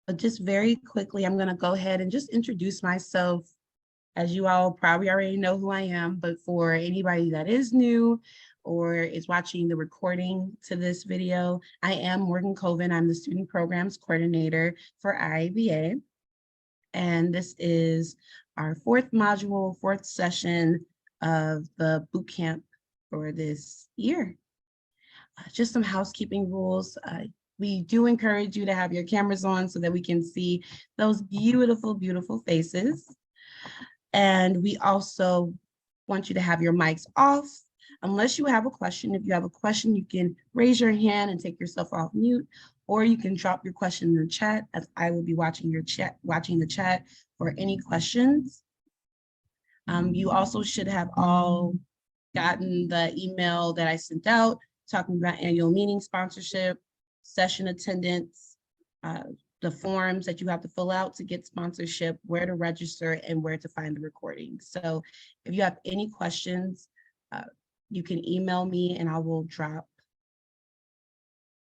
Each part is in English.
But just very quickly, I'm going to go ahead and just introduce myself. As you all probably already know who I am, but for anybody that is new or is watching the recording to this video, I am Morgan Colvin. I'm the Student Programs Coordinator for IABA. And this is our fourth module, fourth session of the boot camp for this year. Just some housekeeping rules. We do encourage you to have your cameras on so that we can see those beautiful, beautiful faces. And we also want you to have your mics off unless you have a question. If you have a question, you can raise your hand and take yourself off mute, or you can drop your question in the chat as I will be watching the chat for any questions. You also should have all gotten the email that I sent out talking about annual meeting sponsorship, session attendance, the forms that you have to fill out to get sponsorship, where to register, and where to find the recordings. So if you have any questions, you can email me and I will drop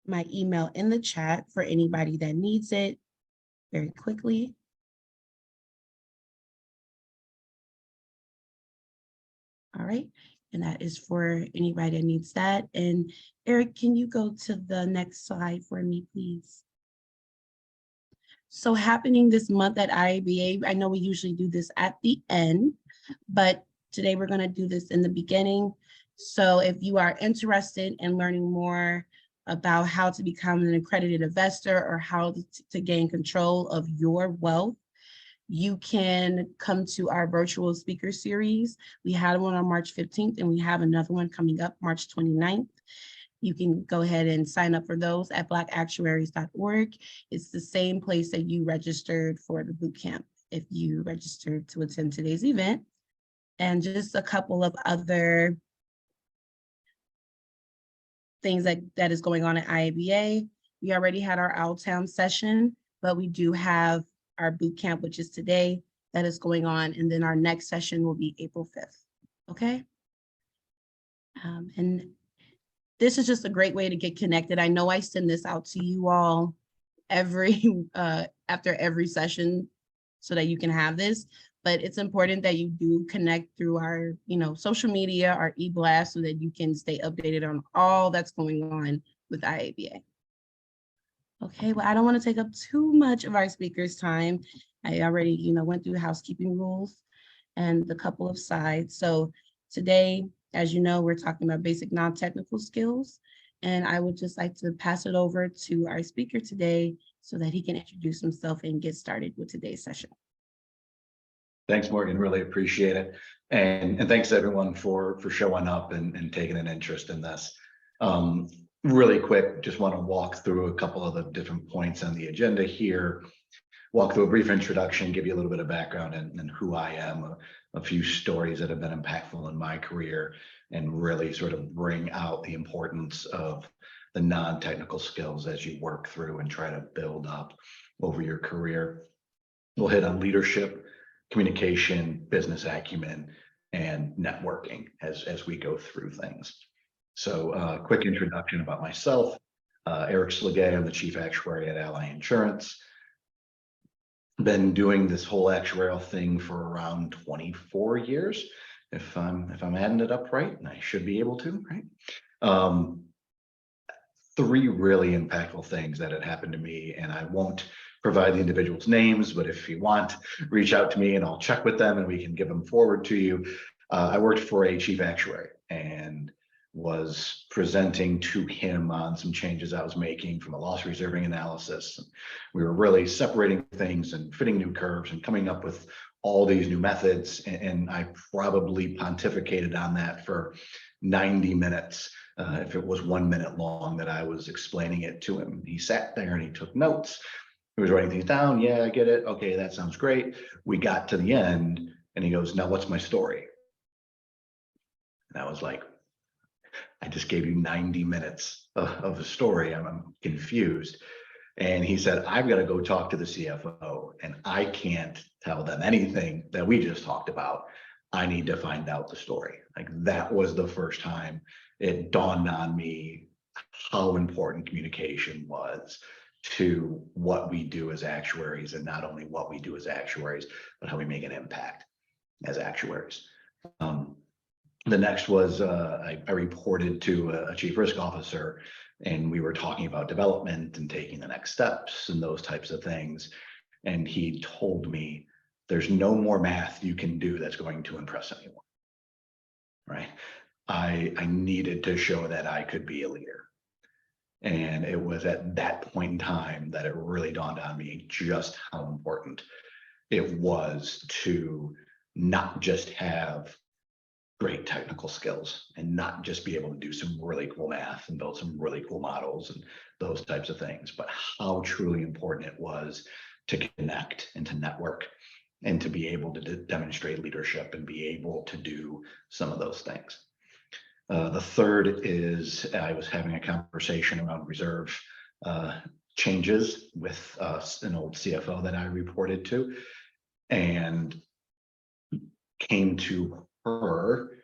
my email in the chat for anybody that needs it very quickly. All right, and that is for anybody that needs that. And Eric, can you go to the next slide for me, please? So happening this month at IABA, I know we usually do this at the end, but today we're going to do this in the beginning. So if you are interested in learning more about how to become an accredited investor or how to gain control of your wealth, you can come to our virtual speaker series. We had one on March 15th and we have another one coming up March 29th. You can go ahead and sign up for those at blackactuaries.org. It's the same place that you registered for the boot camp if you registered to attend today's event. And just a couple of other things that is going on at IABA. We already had our Owltown session, but we do have our boot camp, which is today, that is going on. And then our next session will be April 5th, okay? And this is just a great way to get connected. I know I send this out to you all after every session so that you can have this, but it's important that you do connect through our, social media, our e-blast, so that you can stay updated on all that's going on with IABA. Okay, well, I don't want to take up too much of our speakers' time. I already, went through the housekeeping rules and the couple of slides. So today, as you know, we're talking about basic non-technical skills, and I would just like to pass it over to our speaker today so that he can introduce himself and get started with today's session. Thanks, Morgan. Really appreciate it. And thanks everyone for showing up and taking an interest in this. Really quick, just want to walk through a couple of the different points on the agenda here, walk through a brief introduction, give you a little bit of background and who I am, a few stories that have been impactful in my career, and really sort of bring out the importance of the non-technical skills as you work through and try to build up over your career. We'll hit on leadership, communication, business acumen, and networking as we go through things. So quick introduction about myself. Eric Slegay, I'm the Chief Actuary at Ally Insurance. Been doing this whole actuarial thing for around 24 years, if I'm adding it up right, and I should be able to, right? Three really impactful things that had happened to me, and I won't provide the individuals' names, but if you want, reach out to me and I'll check with them and we can give them forward to you. I worked for a chief actuary and was presenting to him on some changes I was making from a loss reserving analysis. We were really separating things and fitting new curves and coming up with all these new methods. And I probably pontificated on that for 90 minutes. If it was 1 minute long that I was explaining it to him. He sat there and he took notes. He was writing things down. Yeah, I get it. Okay, that sounds great. We got to the end and he goes, now what's my story? And I was like, I just gave you 90 minutes of a story. I'm confused. And he said, I've got to go talk to the CFO and I can't tell them anything that we just talked about. I need to find out the story. Like that was the first time it dawned on me how important communication was to what we do as actuaries, and not only what we do as actuaries, but how we make an impact as actuaries. The next was I reported to a chief risk officer, and we were talking about development and taking the next steps and those types of things. And he told me, there's no more math you can do that's going to impress anyone. Right? I needed to show that I could be a leader. And it was at that point in time that it really dawned on me just how important it was to not just have great technical skills and not just be able to do some really cool math and build some really cool models and those types of things, but how truly important it was to connect and to network and to be able to demonstrate leadership and be able to do some of those things. The third is I was having a conversation around reserve changes with an old CFO that I reported to, and came to her,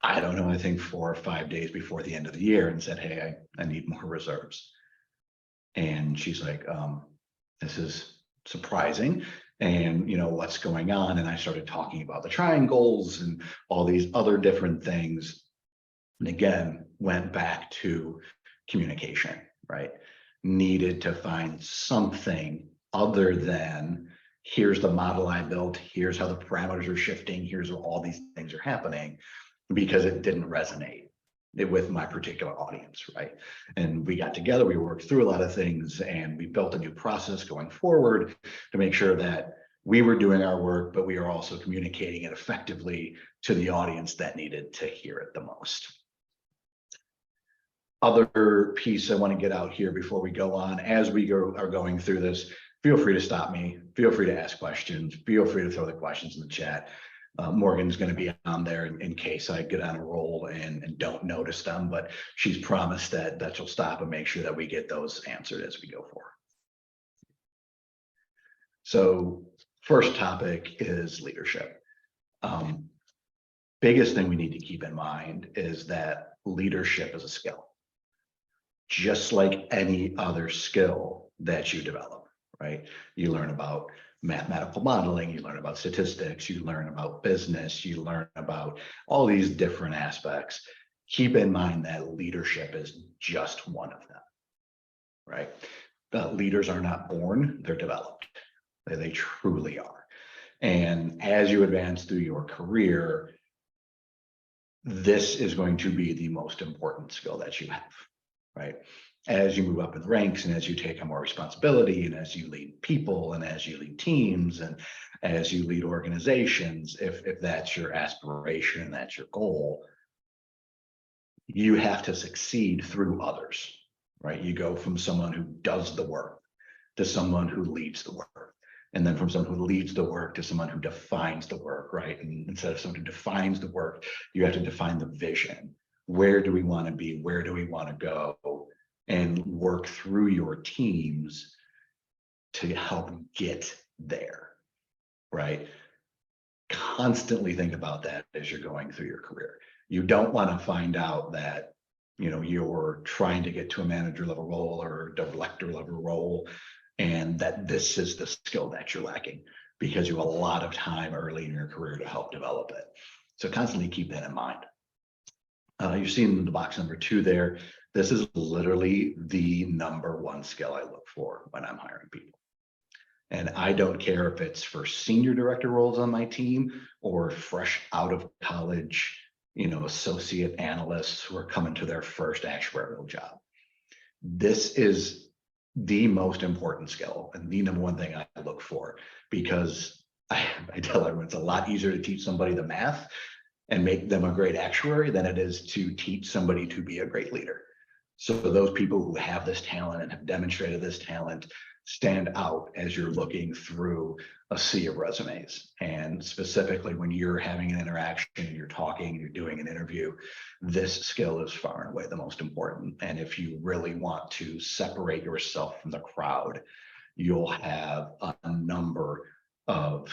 I don't know, I think 4 or 5 days before the end of the year, and said, hey, I need more reserves. And she's like, this is surprising. And what's going on? And I started talking about the triangles and all these other different things. And again, went back to communication, right? Needed to find something other than here's the model I built, here's how the parameters are shifting, here's where all these things are happening, because it didn't resonate with my particular audience, right? And we got together, we worked through a lot of things, and we built a new process going forward to make sure that we were doing our work, but we are also communicating it effectively to the audience that needed to hear it the most. Other piece I want to get out here before we go on, as we are going through this, feel free to stop me, feel free to ask questions, feel free to throw the questions in the chat. Morgan's going to be on there in case I get on a roll and don't notice them, but she's promised that she'll stop and make sure that we get those answered as we go forward. So first topic is leadership. Biggest thing we need to keep in mind is that leadership is a skill, just like any other skill that you develop, right? You learn about mathematical modeling, you learn about statistics, you learn about business, you learn about all these different aspects. Keep in mind that leadership is just one of them, right? Leaders are not born, they're developed. They truly are. And as you advance through your career, this is going to be the most important skill that you have, right? As you move up in the ranks and as you take on more responsibility and as you lead people and as you lead teams and as you lead organizations, if that's your aspiration and that's your goal, you have to succeed through others, right? You go from someone who does the work to someone who leads the work. And then from someone who leads the work to someone who defines the work, right? And instead of someone who defines the work, you have to define the vision. Where do we want to be? Where do we want to go? And work through your teams to help get there, right? Constantly think about that as you're going through your career. You don't want to find out that, you're trying to get to a manager level role or director level role, and that this is the skill that you're lacking, because you have a lot of time early in your career to help develop it. So constantly keep that in mind. You're seeing the box number 2 there. This is literally the #1 skill I look for when I'm hiring people. And I don't care if it's for senior director roles on my team or fresh out of college, associate analysts who are coming to their first actuarial job. This is the most important skill and the #1 thing I look for, because I tell everyone it's a lot easier to teach somebody the math and make them a great actuary than it is to teach somebody to be a great leader. So those people who have this talent and have demonstrated this talent stand out as you're looking through a sea of resumes. And specifically when you're having an interaction and you're talking, you're doing an interview, this skill is far and away the most important. And if you really want to separate yourself from the crowd, you'll have a number of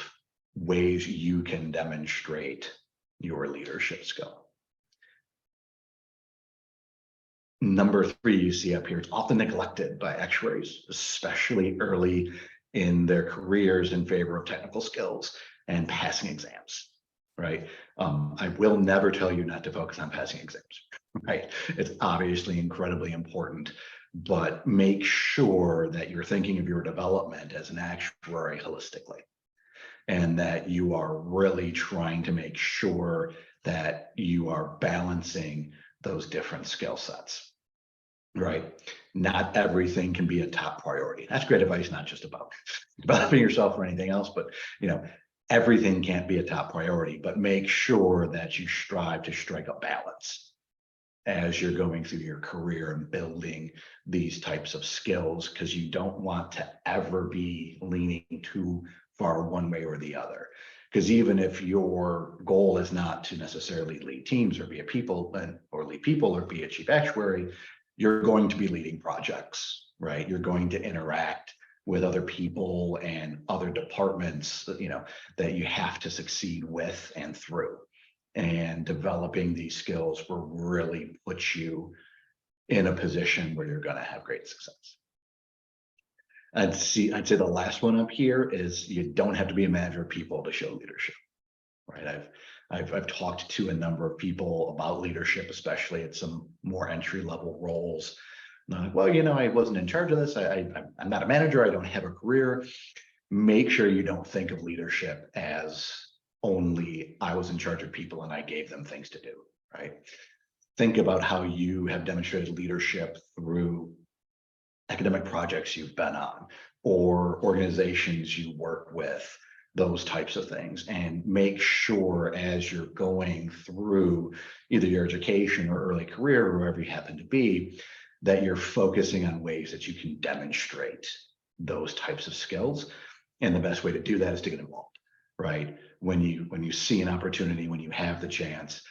ways you can demonstrate your leadership skill. Number three, you see up here, it's often neglected by actuaries, especially early in their careers in favor of technical skills and passing exams, right? I will never tell you not to focus on passing exams, right? It's obviously incredibly important, but make sure that you're thinking of your development as an actuary holistically, and that you are really trying to make sure that you are balancing those different skill sets. Right. Not everything can be a top priority. That's great advice, not just about developing yourself or anything else, but everything can't be a top priority, but make sure that you strive to strike a balance as you're going through your career and building these types of skills, because you don't want to ever be leaning too far one way or the other. Because even if your goal is not to necessarily lead teams or be a people or lead people or be a chief actuary, you're going to be leading projects, right? You're going to interact with other people and other departments, that you have to succeed with and through. And developing these skills will really put you in a position where you're going to have great success. I'd say the last one up here is you don't have to be a manager of people to show leadership, right? I've talked to a number of people about leadership, especially at some more entry level roles. Like, well, I wasn't in charge of this. I'm not a manager. I don't have a career. Make sure you don't think of leadership as only I was in charge of people and I gave them things to do, right? Think about how you have demonstrated leadership through academic projects you've been on or organizations you work with, those types of things, and make sure as you're going through either your education or early career or wherever you happen to be, that you're focusing on ways that you can demonstrate those types of skills. And the best way to do that is to get involved, right? When you see an opportunity, when you have the chance,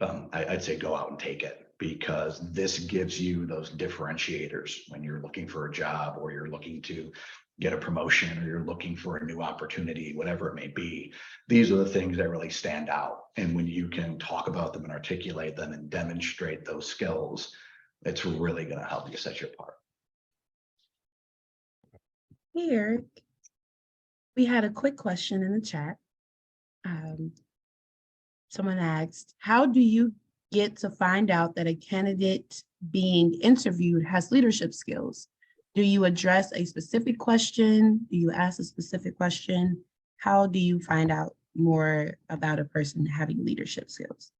I'd say go out and take it, because this gives you those differentiators when you're looking for a job or you're looking to get a promotion or you're looking for a new opportunity, whatever it may be. These are the things that really stand out. And when you can talk about them and articulate them and demonstrate those skills, it's really going to help you set you apart. Here, we had a quick question in the chat. Someone asked, how do you get to find out that a candidate being interviewed has leadership skills? Do you address a specific question? Do you ask a specific question? How do you find out more about a person having leadership skills?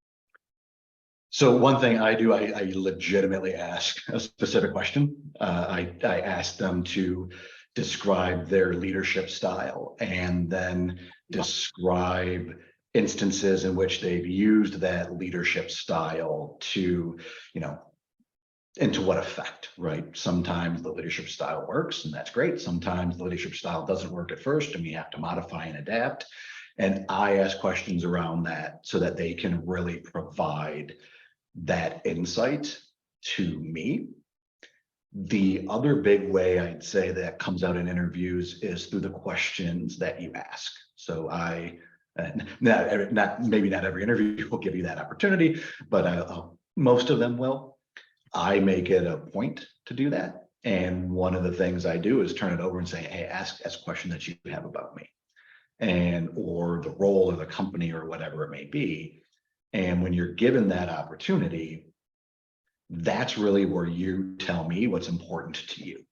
So one thing I do, I legitimately ask a specific question. I ask them to describe their leadership style and then describe instances in which they've used that leadership style to, and to what effect, right? Sometimes the leadership style works and that's great. Sometimes the leadership style doesn't work at first and we have to modify and adapt. And I ask questions around that so that they can really provide that insight to me. The other big way I'd say that comes out in interviews is through the questions that you ask. So maybe not every interview will give you that opportunity, but most of them will. I make it a point to do that. And one of the things I do is turn it over and say, hey, ask a question that you have about me or the role of the company or whatever it may be. And when you're given that opportunity, that's really where you tell me what's important to you,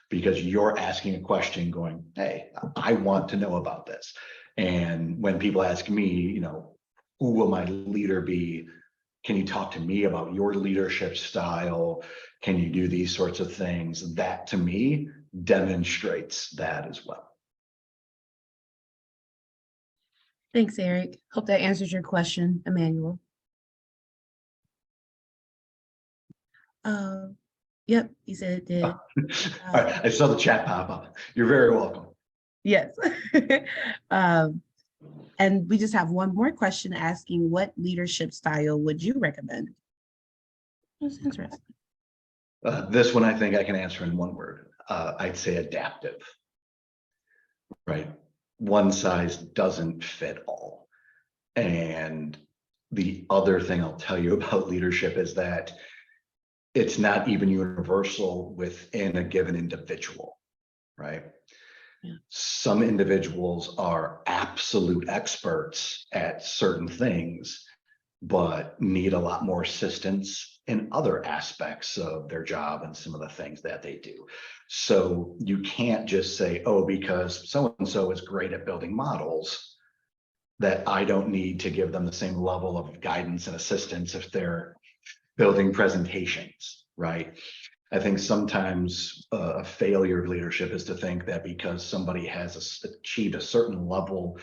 because you're asking a question going, hey, I want to know about this. And when people ask me, who will my leader be? Can you talk to me about your leadership style? Can you do these sorts of things? That to me demonstrates that as well. Thanks, Eric. Hope that answers your question, Emmanuel. Yep, he said it did. All right, I saw the chat pop up. You're very welcome. Yes. And we just have one more question asking, what leadership style would you recommend? That's interesting. This one I think I can answer in one word. I'd say adaptive, right? One size doesn't fit all. And the other thing I'll tell you about leadership is that it's not even universal within a given individual, right? Yeah. Some individuals are absolute experts at certain things, but need a lot more assistance in other aspects of their job and some of the things that they do. So you can't just say, oh, because so-and-so is great at building models, that I don't need to give them the same level of guidance and assistance if they're building presentations, right? I think sometimes a failure of leadership is to think that because somebody has achieved a certain level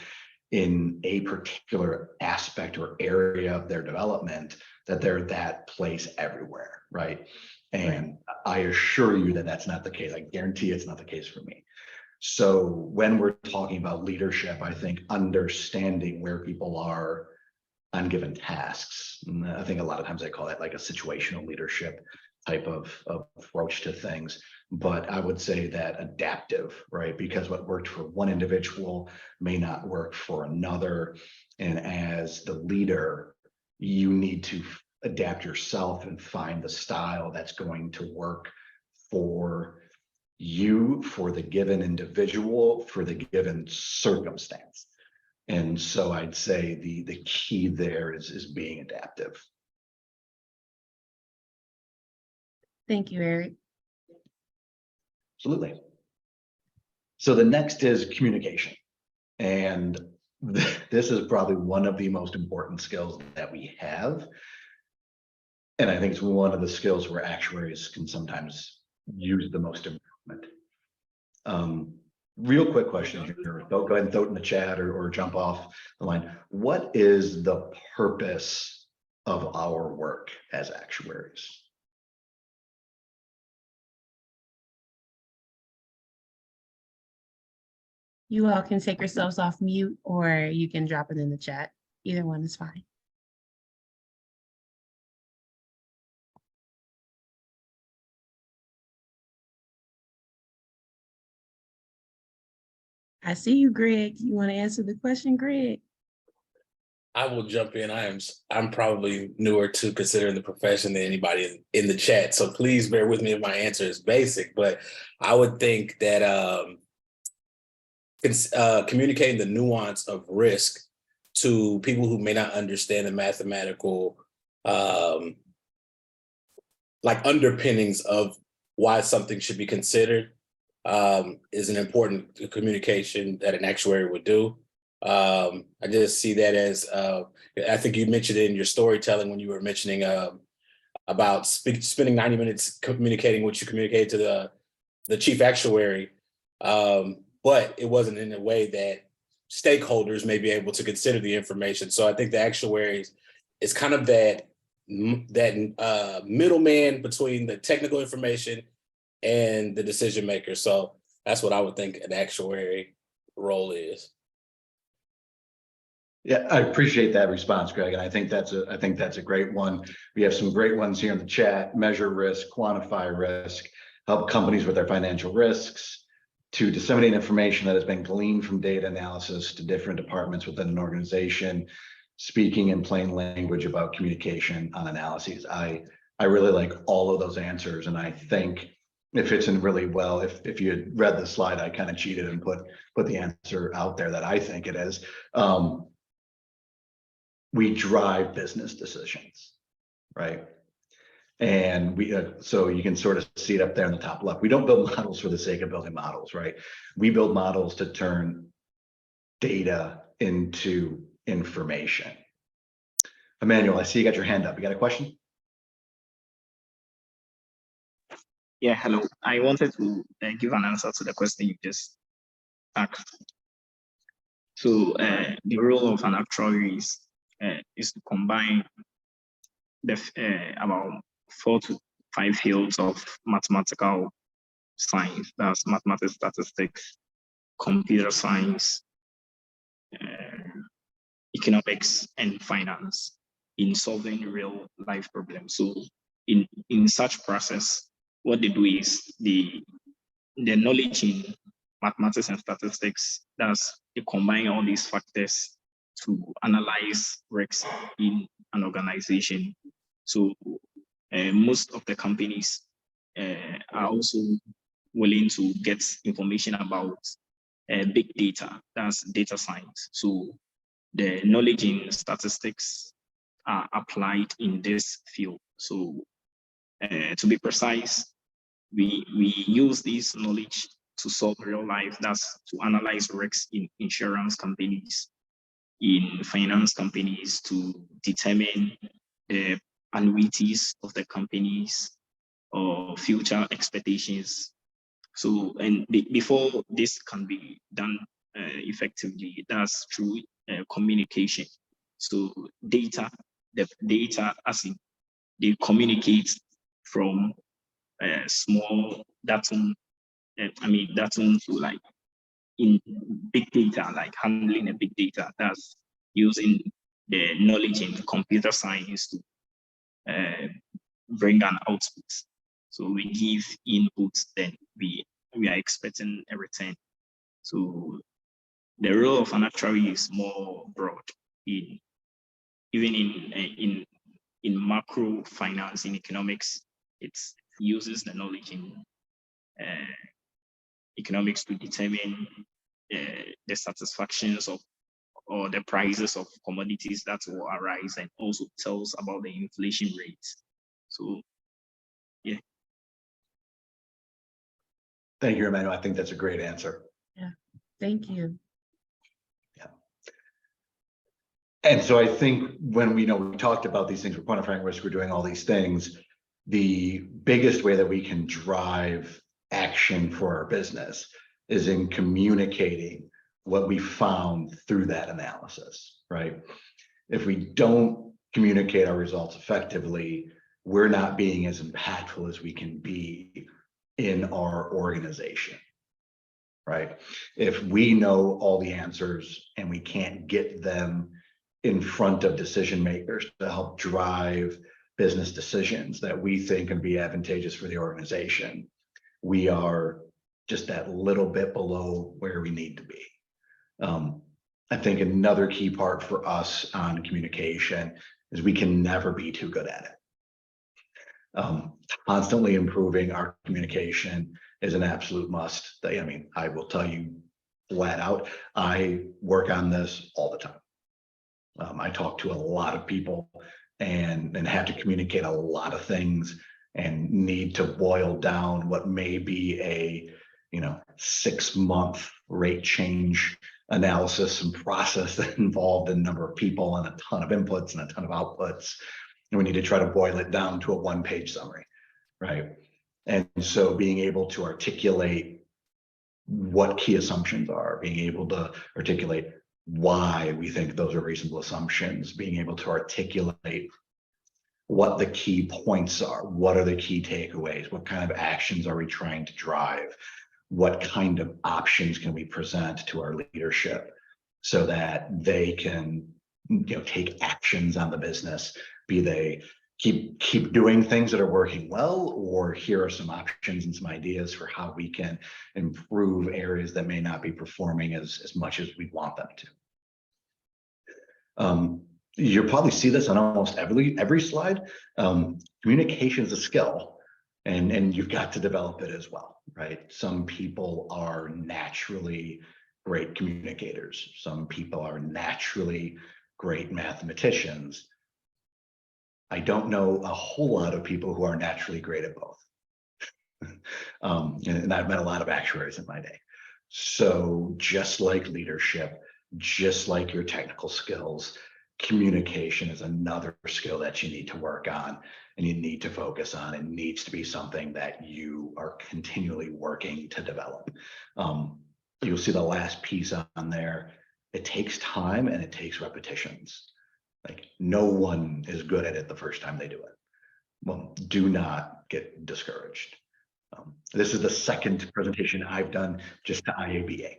in a particular aspect or area of their development, that they're that place everywhere, right? And I assure you that that's not the case. I guarantee it's not the case for me. So when we're talking about leadership, I think understanding where people are on given tasks. And I think a lot of times I call that like a situational leadership type of approach to things. But I would say that adaptive, right? Because what worked for one individual may not work for another. And as the leader, you need to adapt yourself and find the style that's going to work for you, for the given individual, for the given circumstance. And so I'd say the key there is being adaptive. Thank you, Eric. Absolutely. So the next is communication. And this is probably one of the most important skills that we have. And I think it's one of the skills where actuaries can sometimes use the most improvement. Real quick question here. Go ahead and throw it in the chat or jump off the line. What is the purpose of our work as actuaries? You all can take yourselves off mute or you can drop it in the chat. Either one is fine. I see you, Greg. You want to answer the question, Greg? I will jump in. I'm probably newer to considering the profession than anybody in the chat. So please bear with me if my answer is basic, but I would think that communicating the nuance of risk to people who may not understand the mathematical like underpinnings of why something should be considered is an important communication that an actuary would do. I just see that as, I think you mentioned it in your storytelling when you were mentioning about spending 90 minutes communicating what you communicated to the chief actuary, but it wasn't in a way that stakeholders may be able to consider the information. So I think the actuaries is kind of that middleman between the technical information and the decision maker. So that's what I would think an actuary role is. Yeah, I appreciate that response, Greg, and I think that's a great one. We have some great ones here in the chat: measure risk, quantify risk, help companies with their financial risks, to disseminate information that has been gleaned from data analysis to different departments within an organization, speaking in plain language about communication on analyses. I really like all of those answers, and I think it fits in really well. If you had read the slide, I kind of cheated and put the answer out there that I think it is. We drive business decisions, right? And we, so you can sort of see it up there in the top left. We don't build models for the sake of building models, right? We build models to turn data into information. Emmanuel, I see you got your hand up. You got a question? Yeah, hello. I wanted to give an answer to the question you just asked. So the role of an actuary is to combine the about 4 to 5 fields of mathematical science. That's mathematics, statistics, computer science, economics, and finance in solving real life problems. So in such process, what they do is the knowledge in mathematics and statistics, that's they combine all these factors to analyze risks in an organization. So most of the companies are also willing to get information about big data, that's data science. So the knowledge in statistics are applied in this field. So to be precise, we use this knowledge to solve real life, that's to analyze risks in insurance companies, in finance companies, to determine the annuities of the companies or future expectations. So, and before this can be done effectively, that's through communication. So data, the data as in they communicate from small datum, datum to like in big data, like handling a big data, that's using the knowledge in computer science to bring an output. So we give inputs, then we are expecting a return. So the role of an actuary is more broad in even in macro finance, in economics. It uses the knowledge in economics to determine the satisfactions of or the prices of commodities that will arise, and also tells about the inflation rate. So yeah. Thank you, Emmanuel. I think that's a great answer. Yeah, thank you. Yeah. And so I think when we talked about these things, we're quantifying risk, we're doing all these things. The biggest way that we can drive action for our business is in communicating what we found through that analysis, right? If we don't communicate our results effectively, we're not being as impactful as we can be in our organization, right? If we know all the answers and we can't get them in front of decision makers to help drive business decisions that we think can be advantageous for the organization, we are just that little bit below where we need to be. I think another key part for us on communication is we can never be too good at it. Constantly improving our communication is an absolute must. I mean, I will tell you flat out, I work on this all the time. I talk to a lot of people and have to communicate a lot of things and need to boil down what may be a 6-month rate change analysis and process that involved a number of people and a ton of inputs and a ton of outputs. And we need to try to boil it down to a 1-page summary, right? And so being able to articulate what key assumptions are, being able to articulate why we think those are reasonable assumptions, being able to articulate what the key points are, what are the key takeaways, what kind of actions are we trying to drive, what kind of options can we present to our leadership so that they can take actions on the business, be they keep doing things that are working well, or here are some options and some ideas for how we can improve areas that may not be performing as much as we want them to. You'll probably see this on almost every slide. Communication is a skill, and you've got to develop it as well, right? Some people are naturally great communicators. Some people are naturally great mathematicians. I don't know a whole lot of people who are naturally great at both. And I've met a lot of actuaries in my day. So just like leadership, just like your technical skills, communication is another skill that you need to work on and you need to focus on. It needs to be something that you are continually working to develop. You'll see the last piece on there. It takes time and it takes repetitions. Like no one is good at it the first time they do it. Well, do not get discouraged. This is the second presentation I've done just to IABA,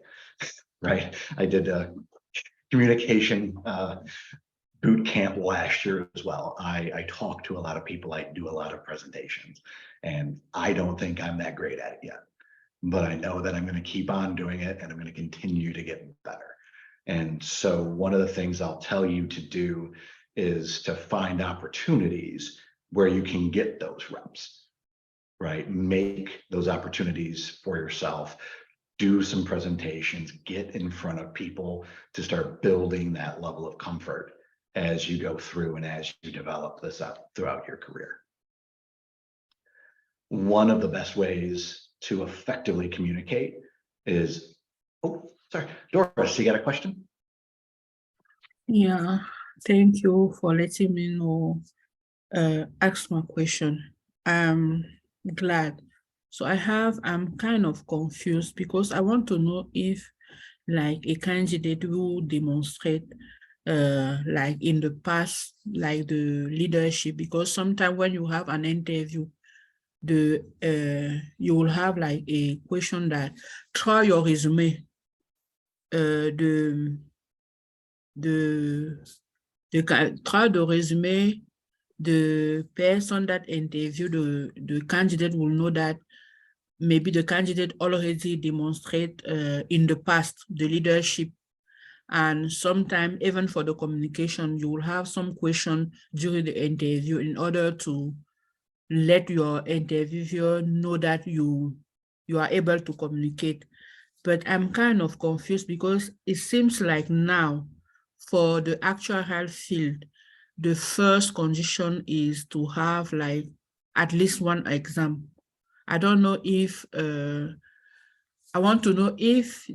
right? I did a communication boot camp last year as well. I talk to a lot of people, I do a lot of presentations, and I don't think I'm that great at it yet, but I know that I'm going to keep on doing it and I'm going to continue to get better. And so one of the things I'll tell you to do is to find opportunities where you can get those reps, right? Make those opportunities for yourself, do some presentations, get in front of people to start building that level of comfort as you go through and as you develop this up throughout your career. One of the best ways to effectively communicate is, oh, sorry, Doris, you got a question? Yeah, thank you for letting me know, ask my question. I'm glad. So I'm kind of confused because I want to know if like a candidate will demonstrate like in the past, like the leadership, because sometimes when you have an interview, you will have like a question that try your resume, try the resume, the person that interviewed the candidate will know that maybe the candidate already demonstrate in the past the leadership. And sometimes even for the communication, you will have some question during the interview in order to let your interviewer know that you are able to communicate. But I'm kind of confused because it seems like now for the actuarial field, the first condition is to have like at least one exam. I don't know if, I want to know if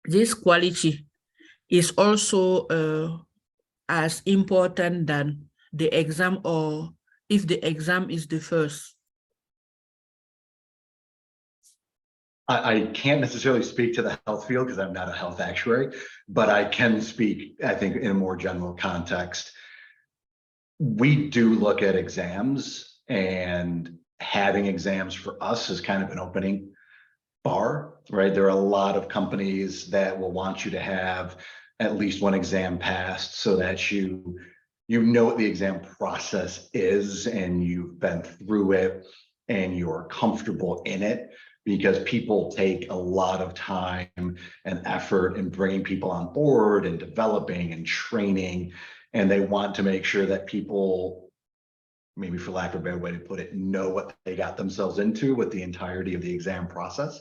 this quality is also as important than the exam, or if the exam is the first. I can't necessarily speak to the health field because I'm not a health actuary, but I can speak, I think, in a more general context. We do look at exams, and having exams for us is kind of an opening bar, right? There are a lot of companies that will want you to have at least one exam passed so that you know what the exam process is and you've been through it and you're comfortable in it, because people take a lot of time and effort in bringing people on board and developing and training, and they want to make sure that people, maybe for lack of a better way to put it, know what they got themselves into with the entirety of the exam process.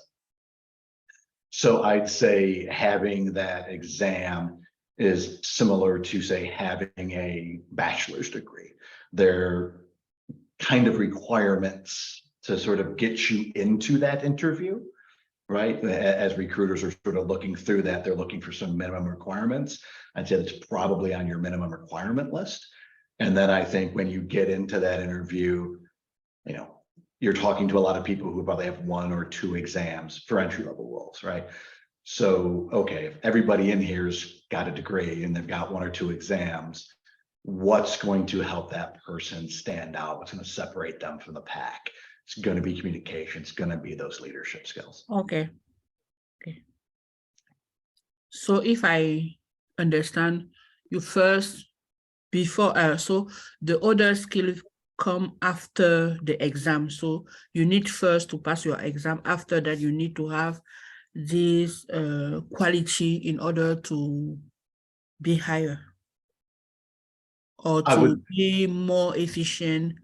So I'd say having that exam is similar to, say, having a bachelor's degree. They're kind of requirements to sort of get you into that interview, right? As recruiters are sort of looking through that, they're looking for some minimum requirements. I'd say that's probably on your minimum requirement list. And then I think when you get into that interview, you know, you're talking to a lot of people who probably have one or two exams for entry-level roles, right? So, okay, if everybody in here's got a degree and they've got one or two exams, what's going to help that person stand out? What's going to separate them from the pack? It's going to be communication. It's going to be those leadership skills. Okay. Okay. So if I understand you first, before, so the other skills come after the exam. So you need first to pass your exam. After that, you need to have this quality in order to be higher or to be more efficient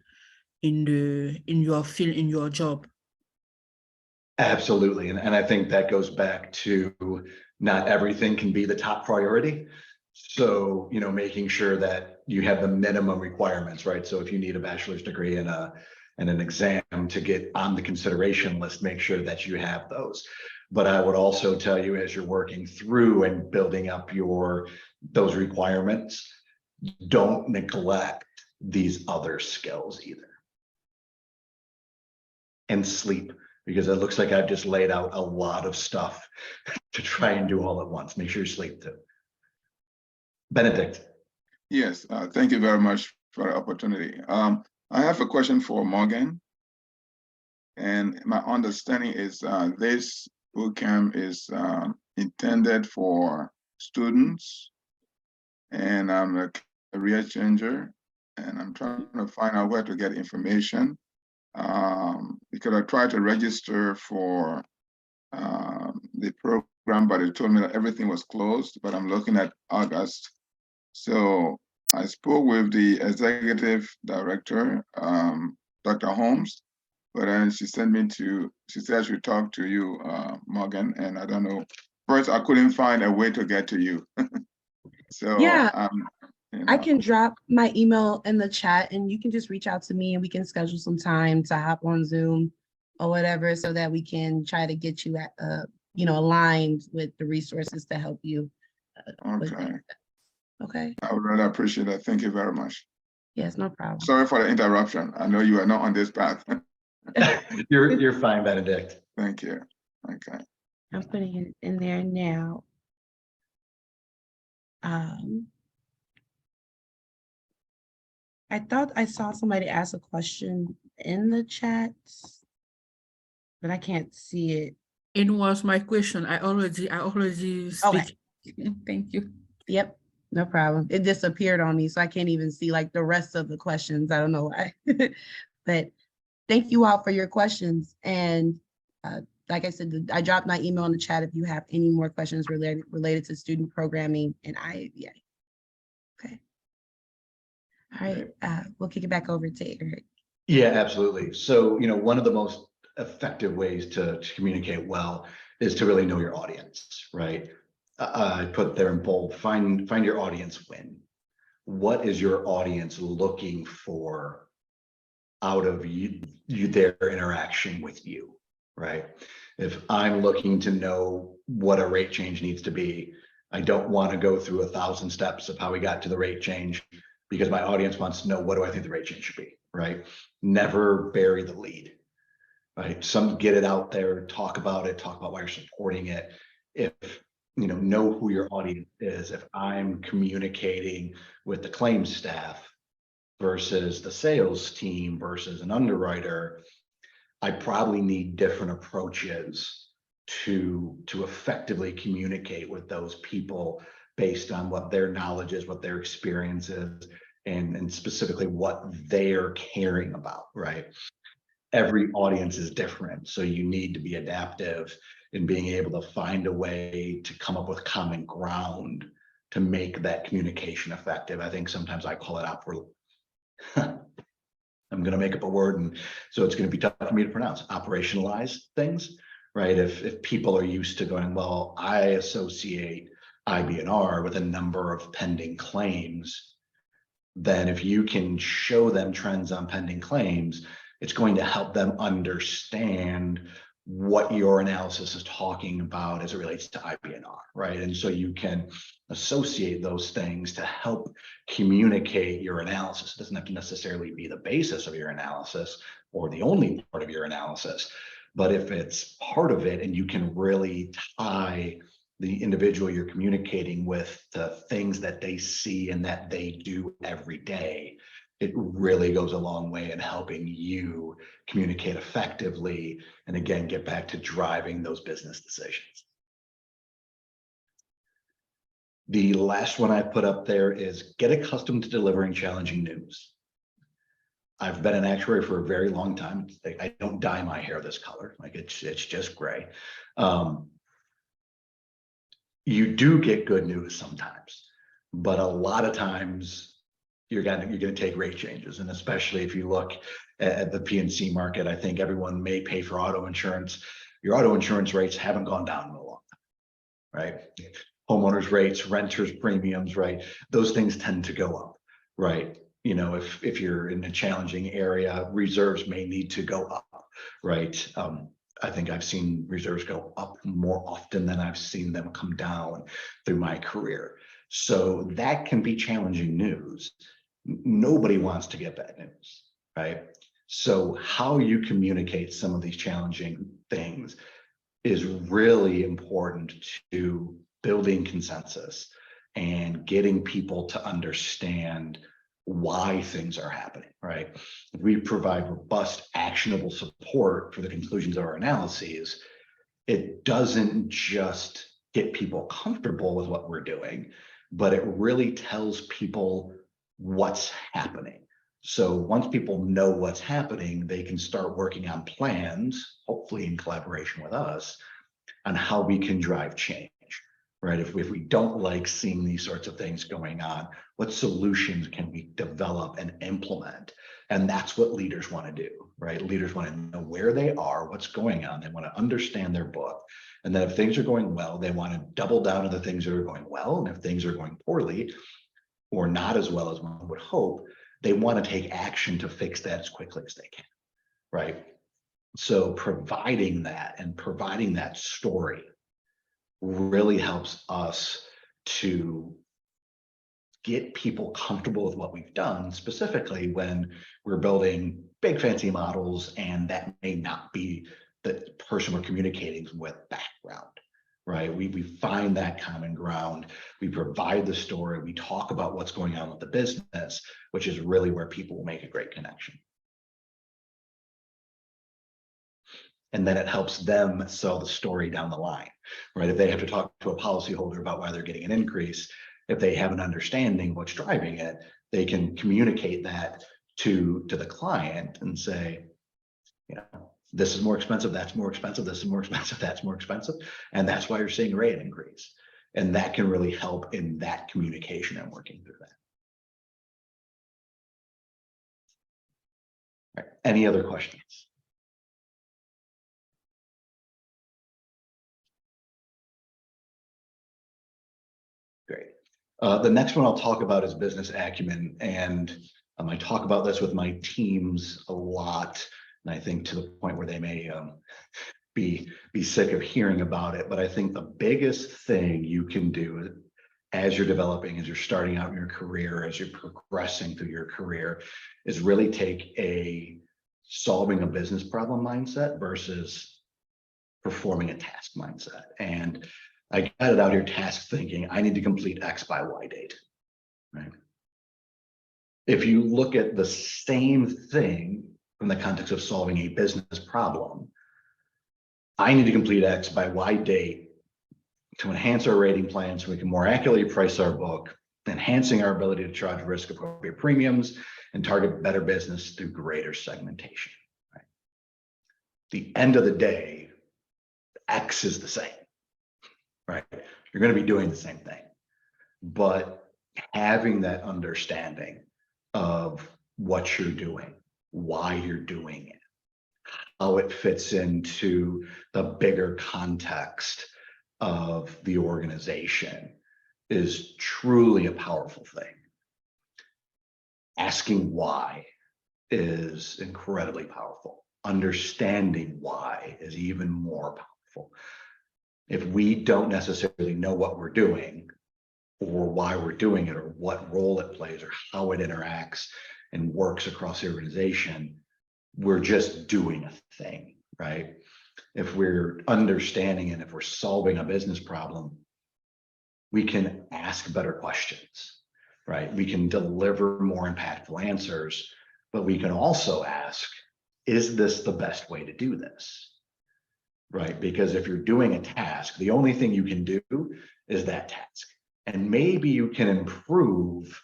in your field, in your job. Absolutely. And I think that goes back to not everything can be the top priority. So, you know, making sure that you have the minimum requirements, right? So if you need a bachelor's degree and an exam to get on the consideration list, make sure that you have those. But I would also tell you, as you're working through and building up those requirements, don't neglect these other skills either. And sleep, because it looks like I've just laid out a lot of stuff to try and do all at once. Make sure you sleep too. Benedict. Yes, thank you very much for the opportunity. I have a question for Morgan. And my understanding is this bootcamp is intended for students, and I'm a career changer, and I'm trying to find out where to get information because I tried to register for the program, but it told me that everything was closed, but I'm looking at August. So I spoke with the executive director, Dr. Holmes, but then she said I should talk to you, Morgan, and I don't know. First, I couldn't find a way to get to you. So, Yeah. you I know, can drop my email in the chat and you can just reach out to me and we can schedule some time to hop on Zoom or whatever so that we can try to get you at, aligned with the resources to help you. With okay. that. Okay. I would really appreciate that. Thank you very much. Yes, no problem. Sorry for the interruption. I know you are not on this path. You're fine, Benedict. Thank you. Okay. I'm putting it in there now. I thought I saw somebody ask a question in the chat, but I can't see it. It was my question. I already speak. Thank you. Yep, no problem. It disappeared on me, so I can't even see like the rest of the questions. I don't know why. But thank you all for your questions. And like I said, I dropped my email in the chat if you have any more questions related to student programming and IABA. Okay. All right, we'll kick it back over to Eric. Yeah, absolutely. So, one of the most effective ways to communicate well is to really know your audience, right? I put there in bold, find your audience win. What is your audience looking for out of you their interaction with you, right? If I'm looking to know what a rate change needs to be, I don't want to go through 1,000 steps of how we got to the rate change because my audience wants to know, what do I think the rate change should be, right? Never bury the lead, right? Get it out there, talk about why you're supporting it. If know who your audience is. If I'm communicating with the claims staff versus the sales team versus an underwriter, I probably need different approaches to effectively communicate with those people based on what their knowledge is, what their experience is, and specifically what they're caring about, right? Every audience is different, so you need to be adaptive in being able to find a way to come up with common ground to make that communication effective. I think sometimes I call it I'm going to make up a word, and so it's going to be tough for me to pronounce. Operationalize things, right? If people are used to going, well, I associate IBNR with a number of pending claims, then if you can show them trends on pending claims, it's going to help them understand what your analysis is talking about as it relates to IBNR, right? And so you can associate those things to help communicate your analysis. It doesn't have to necessarily be the basis of your analysis or the only part of your analysis, but if it's part of it and you can really tie the individual you're communicating with the things that they see and that they do every day, it really goes a long way in helping you communicate effectively and again, get back to driving those business decisions. The last one I put up there is get accustomed to delivering challenging news. I've been an actuary for a very long time. I don't dye my hair this color, like it's just gray. You do get good news sometimes, but a lot of times you're gonna take rate changes, and especially if you look at the P&C market, I think everyone may pay for auto insurance. Your auto insurance rates haven't gone down in a long time, right? Homeowners rates, renters premiums, right? Those things tend to go up, right? If you're in a challenging area, reserves may need to go up, right? I think I've seen reserves go up more often than I've seen them come down through my career. So that can be challenging news. Nobody wants to get bad news, right? So how you communicate some of these challenging things is really important to building consensus and getting people to understand why things are happening, right? If we provide robust, actionable support for the conclusions of our analyses, it doesn't just get people comfortable with what we're doing, but it really tells people what's happening. So once people know what's happening, they can start working on plans, hopefully in collaboration with us, on how we can drive change. right? If we don't like seeing these sorts of things going on, what solutions can we develop and implement? And that's what leaders want to do, right? Leaders want to know where they are, what's going on. They want to understand their book. And then if things are going well, they want to double down on the things that are going well. And if things are going poorly or not as well as one would hope, they want to take action to fix that as quickly as they can, right? So providing that and providing that story really helps us to get people comfortable with what we've done, specifically when we're building big fancy models and that may not be the person we're communicating with background, right? We find that common ground, we provide the story, we talk about what's going on with the business, which is really where people will make a great connection. And then it helps them sell the story down the line, right? If they have to talk to a policyholder about why they're getting an increase, if they have an understanding what's driving it, they can communicate that to the client and say, you know, this is more expensive, that's more expensive, this is more expensive, that's more expensive. And that's why you're seeing a rate increase. And that can really help in that communication and working through that. All right, any other questions? Great. The next one I'll talk about is business acumen. And I talk about this with my teams a lot. And I think to the point where they may be sick of hearing about it. But I think the biggest thing you can do as you're developing, as you're starting out in your career, as you're progressing through your career, is really take a solving a business problem mindset versus performing a task mindset. And I got it out here task thinking, I need to complete X by Y date, right? If you look at the same thing from the context of solving a business problem, I need to complete X by Y date to enhance our rating plan so we can more accurately price our book, enhancing our ability to charge risk appropriate premiums and target better business through greater segmentation, right? The end of the day, X is the same. Right? You're going to be doing the same thing, but having that understanding of what you're doing, why you're doing it, how it fits into the bigger context of the organization is truly a powerful thing. Asking why is incredibly powerful. Understanding why is even more powerful. If we don't necessarily know what we're doing or why we're doing it or what role it plays or how it interacts and works across the organization, we're just doing a thing, right? If we're understanding and if we're solving a business problem, we can ask better questions, right? We can deliver more impactful answers, but we can also ask, is this the best way to do this? Right? Because if you're doing a task, the only thing you can do is that task. And maybe you can improve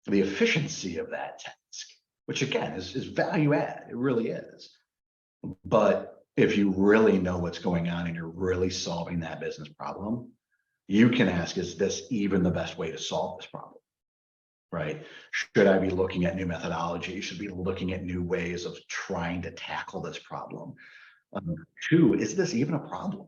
the efficiency of that task, which again is value add. It really is. But if you really know what's going on and you're really solving that business problem, you can ask, is this even the best way to solve this problem? Right? Should I be looking at new methodology? Should I be looking at new ways of trying to tackle this problem? Two, is this even a problem,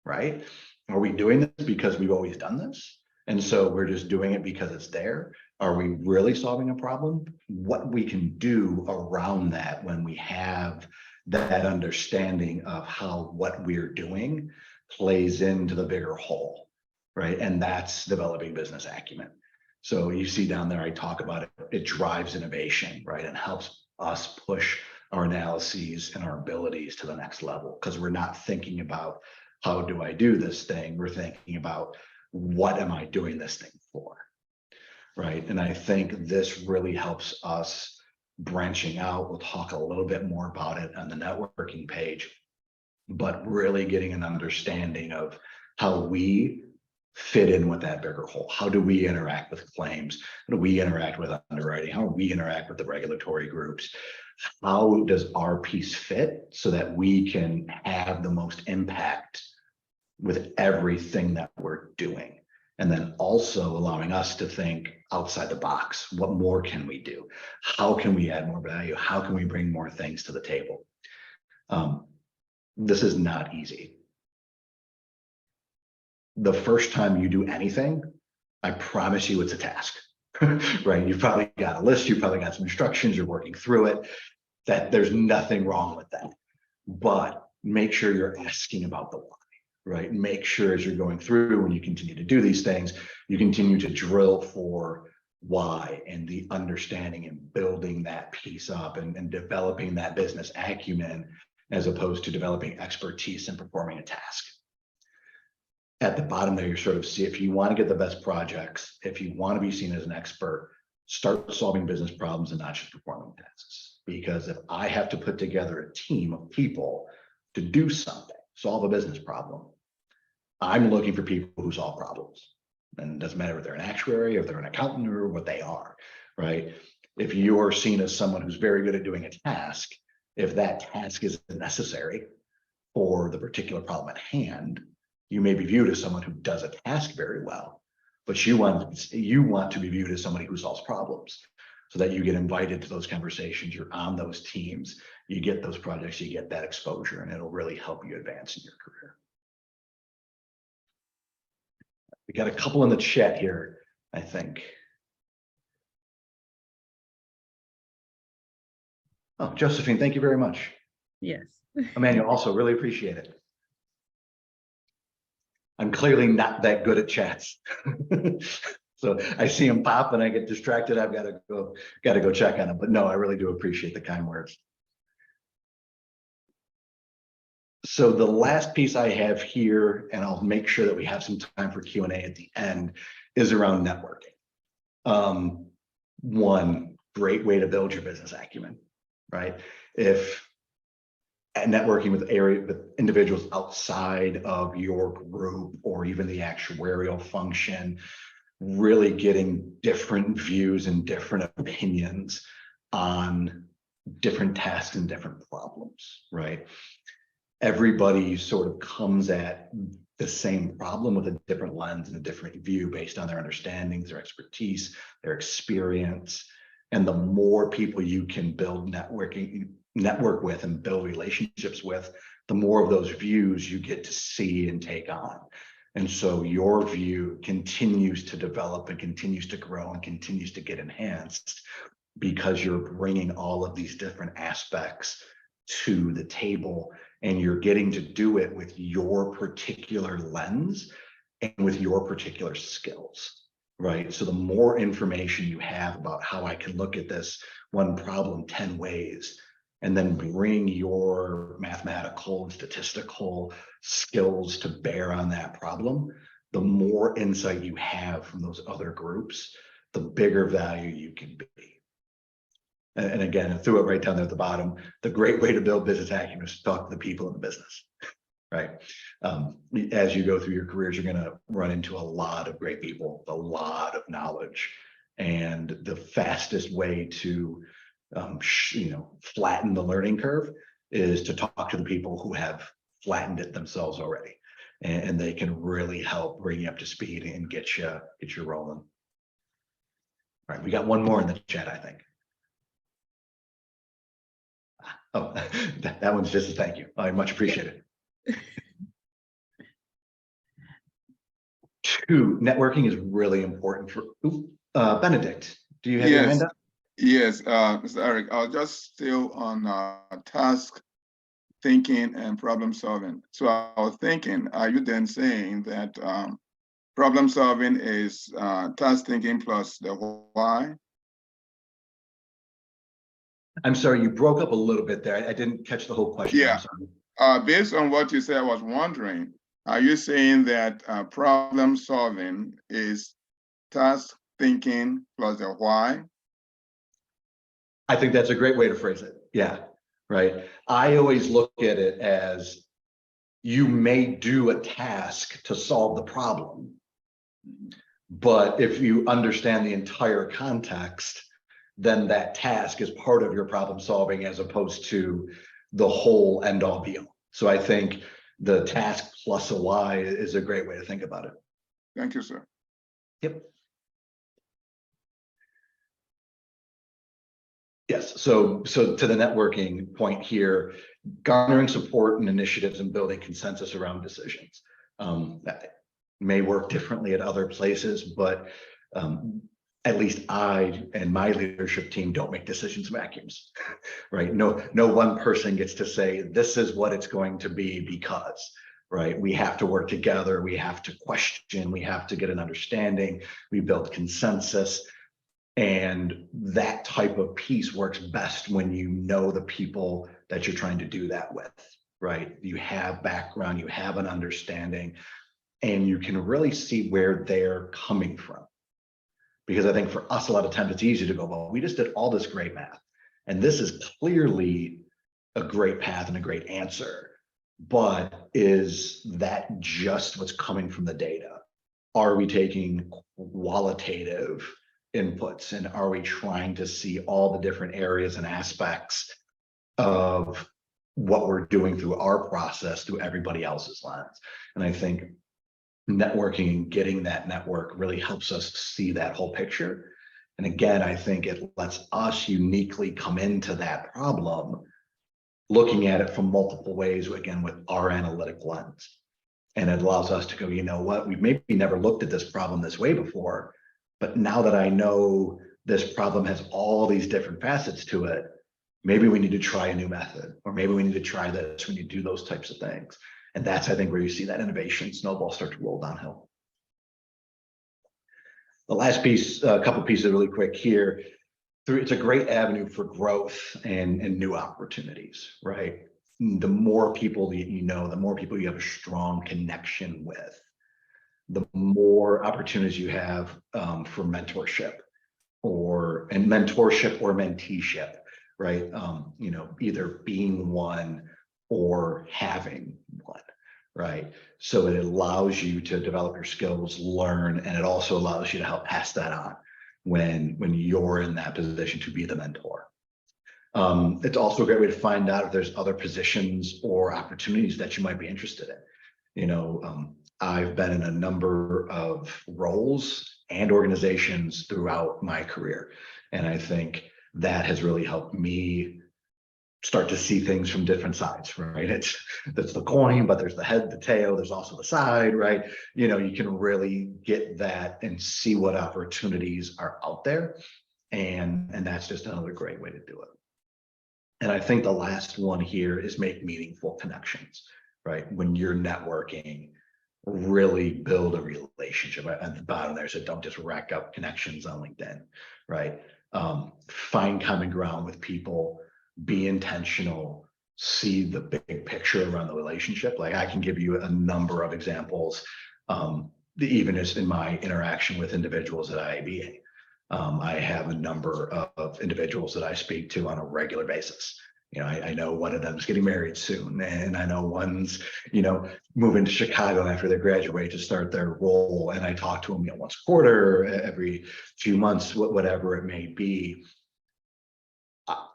right? Are we doing this because we've always done this? And so we're just doing it because it's there? Are we really solving a problem? What we can do around that when we have that understanding of how what we're doing plays into the bigger whole, right? And that's developing business acumen. So you see down there, I talk about it, it drives innovation, right? And helps us push our analyses and our abilities to the next level, because we're not thinking about how do I do this thing? We're thinking about what am I doing this thing for, right? And I think this really helps us branching out. We'll talk a little bit more about it on the networking page, but really getting an understanding of how we fit in with that bigger whole. How do we interact with claims? How do we interact with underwriting? How do we interact with the regulatory groups? How does our piece fit so that we can have the most impact with everything that we're doing. And then also allowing us to think outside the box. What more can we do? How can we add more value? How can we bring more things to the table? This is not easy. The first time you do anything, I promise you it's a task, right? You've probably got a list, you've probably got some instructions, you're working through it, that there's nothing wrong with that. But make sure you're asking about the why, right? Make sure as you're going through, when you continue to do these things, you continue to drill for why and the understanding and building that piece up and developing that business acumen as opposed to developing expertise in performing a task. At the bottom there, you sort of see if you want to get the best projects, if you want to be seen as an expert, start solving business problems and not just performing tasks. Because if I have to put together a team of people to do something, solve a business problem, I'm looking for people who solve problems. And it doesn't matter if they're an actuary, if they're an accountant, or what they are, right? If you're seen as someone who's very good at doing a task, if that task isn't necessary for the particular problem at hand, you may be viewed as someone who does a task very well, but you want to be viewed as somebody who solves problems so that you get invited to those conversations, you're on those teams, you get those projects, you get that exposure, and it'll really help you advance in your career. We got a couple in the chat here, I think. Oh, Josephine, thank you very much. Yes. Emmanuel, also really appreciate it. I'm clearly not that good at chats. So I see them pop and I get distracted. I've got to go check on them. But no, I really do appreciate the kind words. So the last piece I have here, and I'll make sure that we have some time for Q&A at the end, is around networking. One great way to build your business acumen, right? Networking with individuals outside of your group or even the actuarial function, really getting different views and different opinions on different tasks and different problems, right? Everybody sort of comes at the same problem with a different lens and a different view based on their understandings, their expertise, their experience. And the more people you can network with and build relationships with, the more of those views you get to see and take on. And so your view continues to develop and continues to grow and continues to get enhanced because you're bringing all of these different aspects to the table and you're getting to do it with your particular lens and with your particular skills, right? So the more information you have about how I can look at this one problem 10 ways, and then bring your mathematical and statistical skills to bear on that problem, the more insight you have from those other groups, the bigger value you can be. And again, I threw it right down there at the bottom. The great way to build business acumen is to talk to the people in the business, right? As you go through your careers, you're going to run into a lot of great people, a lot of knowledge, and the fastest way to flatten the learning curve is to talk to the people who have flattened it themselves already, and they can really help bring you up to speed and get you rolling. All right, we got one more in the chat, I think. Oh, that one's just a thank you. I much appreciate it. 2, networking is really important for Benedict. Do you have your hand up? Yes, Mr. Eric, I'll just still on task thinking and problem solving. So I was thinking, are you then saying that problem solving is task thinking plus the why? I'm sorry, you broke up a little bit there. I didn't catch the whole question. Yeah. Based on what you said, I was wondering, are you saying that problem solving is task thinking plus the why? I think that's a great way to phrase it. Yeah, right. I always look at it as you may do a task to solve the problem, but if you understand the entire context, then that task is part of your problem solving as opposed to the whole end all be all. So I think the task plus a why is a great way to think about it. Thank you, sir. Yep. Yes, so to the networking point here, garnering support and initiatives and building consensus around decisions. That may work differently at other places, but at least I and my leadership team don't make decisions vacuums, right? No one person gets to say, this is what it's going to be because, right? We have to work together. We have to question. We have to get an understanding. We build consensus. And that type of piece works best when you know the people that you're trying to do that with, right? You have background, you have an understanding, and you can really see where they're coming from. Because I think for us, a lot of times it's easy to go, well, we just did all this great math, and this is clearly a great path and a great answer. But is that just what's coming from the data? Are we taking qualitative inputs, and are we trying to see all the different areas and aspects of what we're doing through our process through everybody else's lens? And I think networking and getting that network really helps us see that whole picture. And again, I think it lets us uniquely come into that problem, looking at it from multiple ways, again, with our analytic lens. And it allows us to go, you know what, we've maybe never looked at this problem this way before, but now that I know this problem has all these different facets to it, maybe we need to try a new method, or maybe we need to try this, we need to do those types of things. And that's, I think, where you see that innovation snowball start to roll downhill. The last piece, a couple pieces really quick here. It's a great avenue for growth and new opportunities, right? The more people that you know, the more people you have a strong connection with, the more opportunities you have for mentorship or menteeship, right? You know, either being one or having one, right? So it allows you to develop your skills, learn, and it also allows you to help pass that on when you're in that position to be the mentor. It's also a great way to find out if there's other positions or opportunities that you might be interested in. You know, I've been in a number of roles and organizations throughout my career, and I think that has really helped me start to see things from different sides, right? That's the coin, but there's the head, the tail, there's also the side, right? You know, you can really get that and see what opportunities are out there. And that's just another great way to do it. And I think the last one here is make meaningful connections, right? When you're networking, really build a relationship. At the bottom there, so don't just rack up connections on LinkedIn, right? Find common ground with people, be intentional, see the big picture around the relationship. Like I can give you a number of examples, even as in my interaction with individuals at IABA. I have a number of individuals that I speak to on a regular basis. You know, I know one of them is getting married soon, and I know one's, you know, moving to Chicago after they graduate to start their role. And I talk to them, you know, once a quarter, every few months, whatever it may be.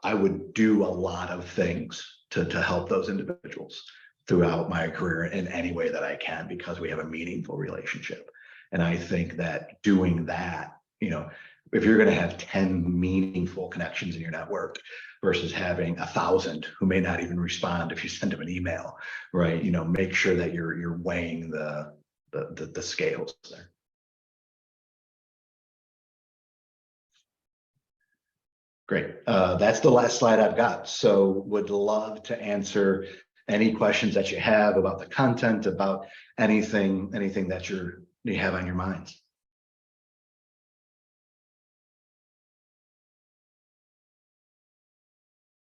I would do a lot of things to help those individuals throughout my career in any way that I can, because we have a meaningful relationship. And I think that doing that, you know, if you're going to have 10 meaningful connections in your network versus having 1,000 who may not even respond if you send them an email, right? You know, make sure that you're weighing the scales there. Great. That's the last slide I've got. So would love to answer any questions that you have about the content, about anything that you have on your minds.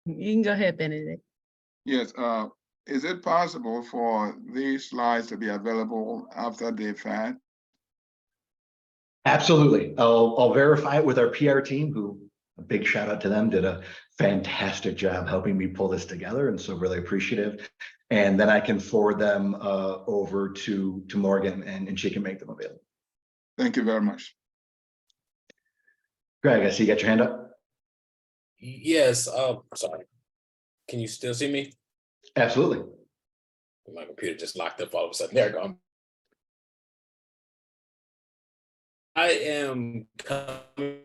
You can go ahead, Benedict. Yes, is it possible for these slides to be available after they've had? Absolutely. I'll verify it with our PR team, who, a big shout out to them, did a fantastic job helping me pull this together, and so really appreciative. And then I can forward them over to Morgan, and she can make them available. Thank you very much. Greg, I see you got your hand up. Yes, sorry. Can you still see me? Absolutely. My computer just locked up all of a sudden. There I go. I am coming to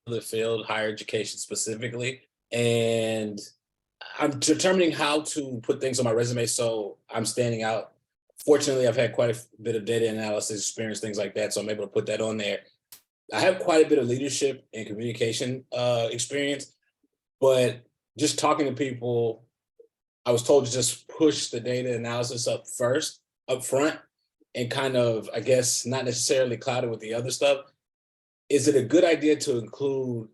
the field, higher education specifically, and I'm determining how to put things on my resume so I'm standing out. Fortunately, I've had quite a bit of data analysis experience, things like that, so I'm able to put that on there. I have quite a bit of leadership and communication experience, but just talking to people, I was told to just push the data analysis up front, and kind of, I guess, not necessarily cloud it with the other stuff. Is it a good idea to include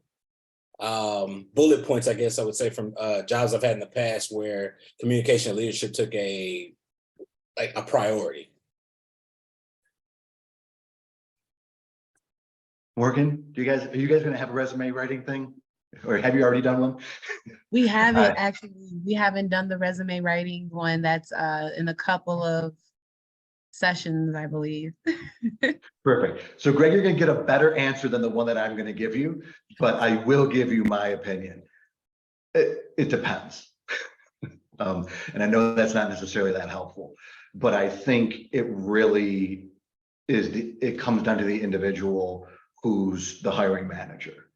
bullet points, I guess I would say, from jobs I've had in the past where communication and leadership took a priority? Morgan, are you guys going to have a resume writing thing, or have you already done one? We haven't actually, we haven't done the resume writing one. That's in a couple of sessions, I believe. Perfect. So Greg, you're going to get a better answer than the one that I'm going to give you, but I will give you my opinion. It depends. And I know that's not necessarily that helpful, but I think it really is, it comes down to the individual who's the hiring manager,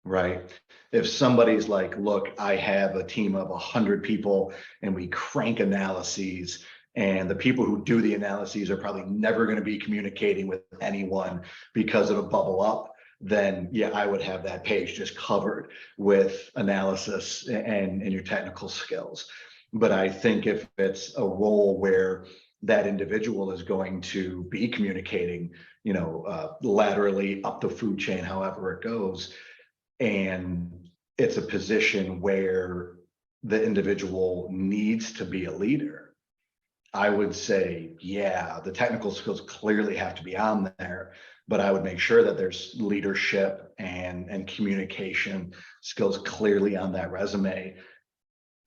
right? If somebody's like, look, I have a team of 100 people and we crank analyses, and the people who do the analyses are probably never going to be communicating with anyone because it'll bubble up, then yeah, I would have that page just covered with analysis and your technical skills. But I think if it's a role where that individual is going to be communicating, laterally up the food chain, however it goes, and it's a position where the individual needs to be a leader, I would say, yeah, the technical skills clearly have to be on there, but I would make sure that there's leadership and communication skills clearly on that resume.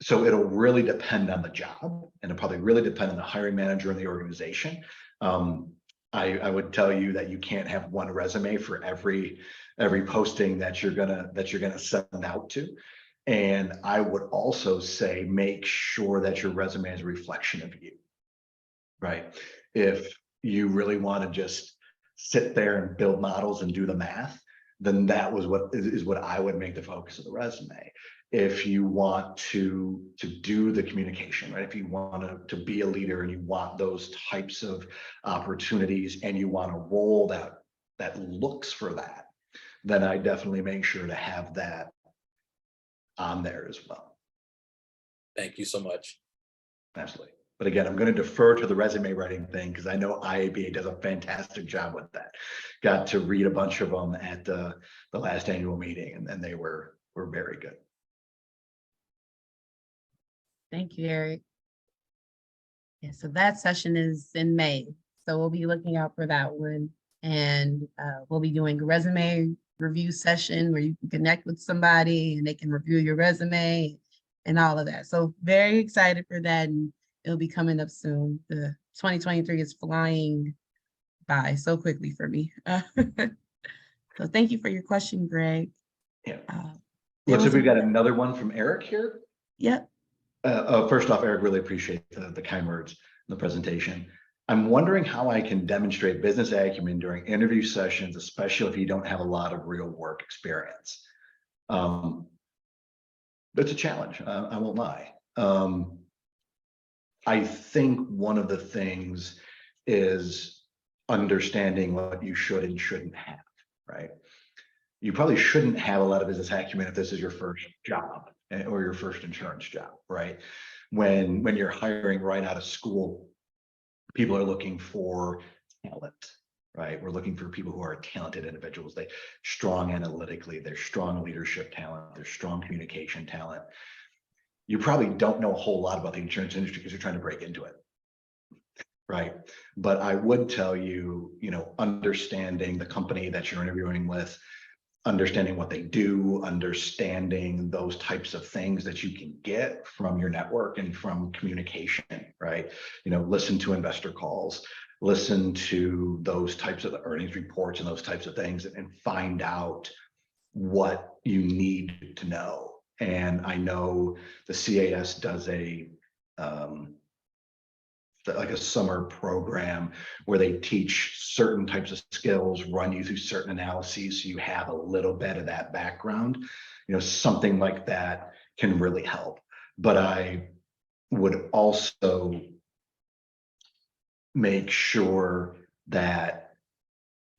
So it'll really depend on the job, and it'll probably really depend on the hiring manager and the organization. I would tell you that you can't have one resume for every posting that you're gonna send out to. And I would also say make sure that your resume is a reflection of you, right? If you really want to just sit there and build models and do the math, then that was what I would make the focus of the resume. If you want to do the communication, right? If you want to be a leader and you want those types of opportunities and you want a role that looks for that, then I definitely make sure to have that on there as well. Thank you so much. Absolutely. But again, I'm going to defer to the resume writing thing because I know IABA does a fantastic job with that. Got to read a bunch of them at the last annual meeting, and they were very good. Thank you, Eric. Yeah, so that session is in May. So we'll be looking out for that one. And we'll be doing a resume review session where you can connect with somebody and they can review your resume and all of that. So very excited for that. And it'll be coming up soon. The 2023 is flying by so quickly for me. So thank you for your question, Greg. Yeah. Looks like we've got another one from Eric here. Yep. First off, Eric, really appreciate the kind words in the presentation. I'm wondering how I can demonstrate business acumen during interview sessions, especially if you don't have a lot of real work experience. That's a challenge, I won't lie. I think one of the things is understanding what you should and shouldn't have, right? You probably shouldn't have a lot of business acumen if this is your first job or your first insurance job, right? When you're hiring right out of school, people are looking for talent, right? We're looking for people who are talented individuals. They're strong analytically, they're strong leadership talent, they're strong communication talent. You probably don't know a whole lot about the insurance industry because you're trying to break into it, right? But I would tell you, understanding the company that you're interviewing with, understanding what they do, understanding those types of things that you can get from your network and from communication, right? Listen to investor calls, listen to those types of earnings reports and those types of things, and find out what you need to know. And I know the CAS does a like a summer program where they teach certain types of skills, run you through certain analyses, so you have a little bit of that background. Something like that can really help. But I would also make sure that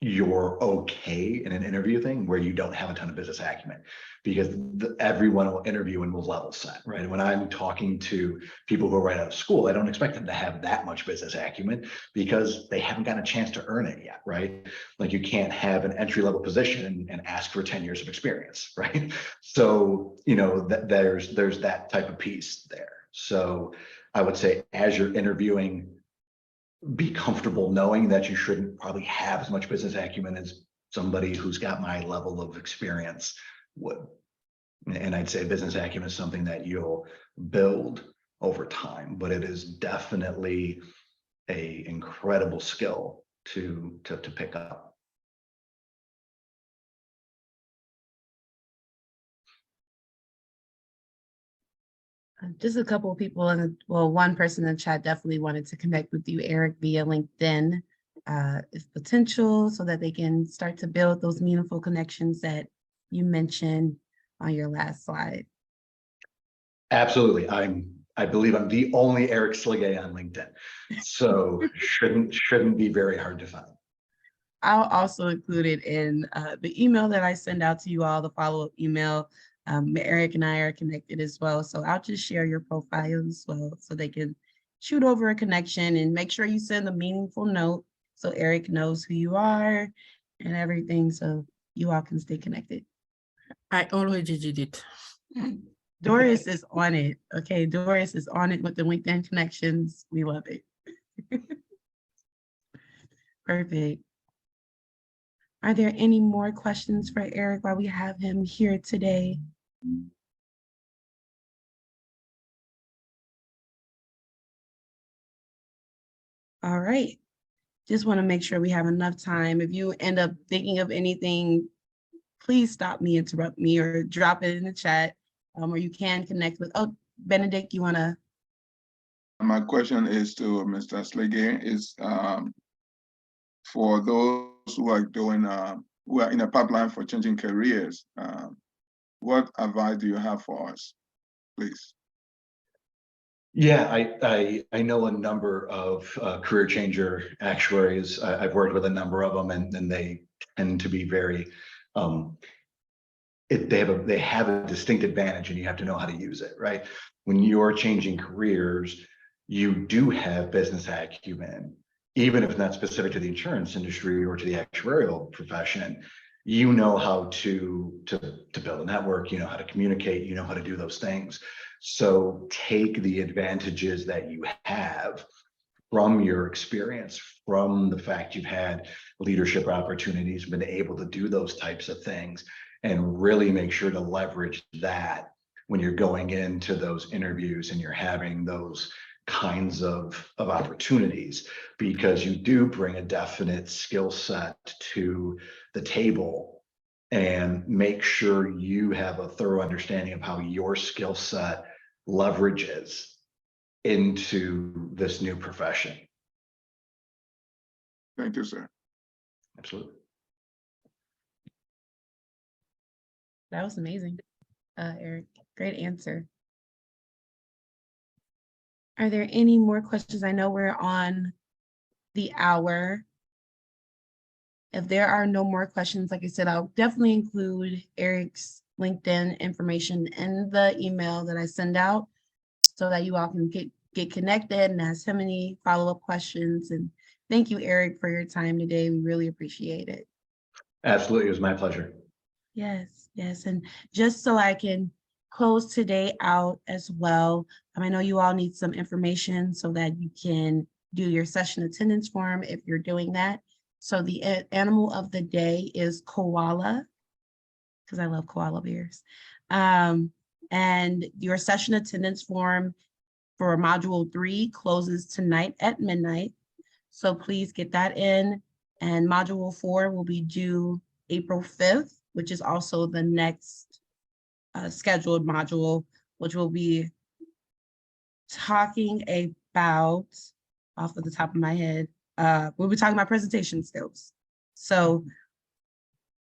you're okay in an interview thing where you don't have a ton of business acumen, because everyone will interview and will level set, right? When I'm talking to people who are right out of school, I don't expect them to have that much business acumen because they haven't gotten a chance to earn it yet, right? Like, you can't have an entry-level position and ask for 10 years of experience, right? So, there's that type of piece there. So I would say, as you're interviewing, be comfortable knowing that you shouldn't probably have as much business acumen as somebody who's got my level of experience would. And I'd say business acumen is something that you'll build over time, but it is definitely a incredible skill to pick up. Just a couple of people one person in the chat definitely wanted to connect with you, Eric, via LinkedIn. If potential, so that they can start to build those meaningful connections that you mentioned on your last slide. Absolutely. I believe I'm the only Eric Sligay on LinkedIn, so shouldn't be very hard to find. I'll also include it in the email that I send out to you all, the follow-up email. Eric and I are connected as well, so I'll just share your profile as well, so they can shoot over a connection, and make sure you send a meaningful note so Eric knows who you are and everything, so you all can stay connected. I already did it. Doris is on it. Okay, Doris is on it with the LinkedIn connections. We love it. Perfect. Are there any more questions for Eric while we have him here today? All right. Just want to make sure we have enough time. If you end up thinking of anything, please stop me, interrupt me, or drop it in the chat, or you can connect with, Benedict, you want to? My question is to Mr. Sligay, is for those who are doing, who are in a pipeline for changing careers, what advice do you have for us, please? Yeah, I know a number of career changer actuaries. I've worked with a number of them, and they tend to be very, they have a distinct advantage, and you have to know how to use it, right? When you're changing careers, you do have business acumen, even if not specific to the insurance industry or to the actuarial profession. You know how to build a network, you know how to communicate, you know how to do those things. So take the advantages that you have from your experience, from the fact you've had leadership opportunities, been able to do those types of things, and really make sure to leverage that when you're going into those interviews and you're having those kinds of opportunities, because you do bring a definite skill set to the table, and make sure you have a thorough understanding of how your skill set leverages into this new profession. Thank you, sir. Absolutely. That was amazing, Eric. Great answer. Are there any more questions? I know we're on the hour. If there are no more questions, like I said, I'll definitely include Eric's LinkedIn information in the email that I send out, so that you all can get connected and ask him any follow-up questions. And thank you, Eric, for your time today. We really appreciate it. Absolutely, it was my pleasure. Yes, yes. And just so I can close today out as well, I know you all need some information so that you can do your session attendance form if you're doing that. So the animal of the day is koala, because I love koala bears. And your session attendance form for module 3 closes tonight at midnight. So please get that in. And module 4 will be due April 5th, which is also the next scheduled module, which will be talking about off of the top of my head. We were talking about presentation skills. So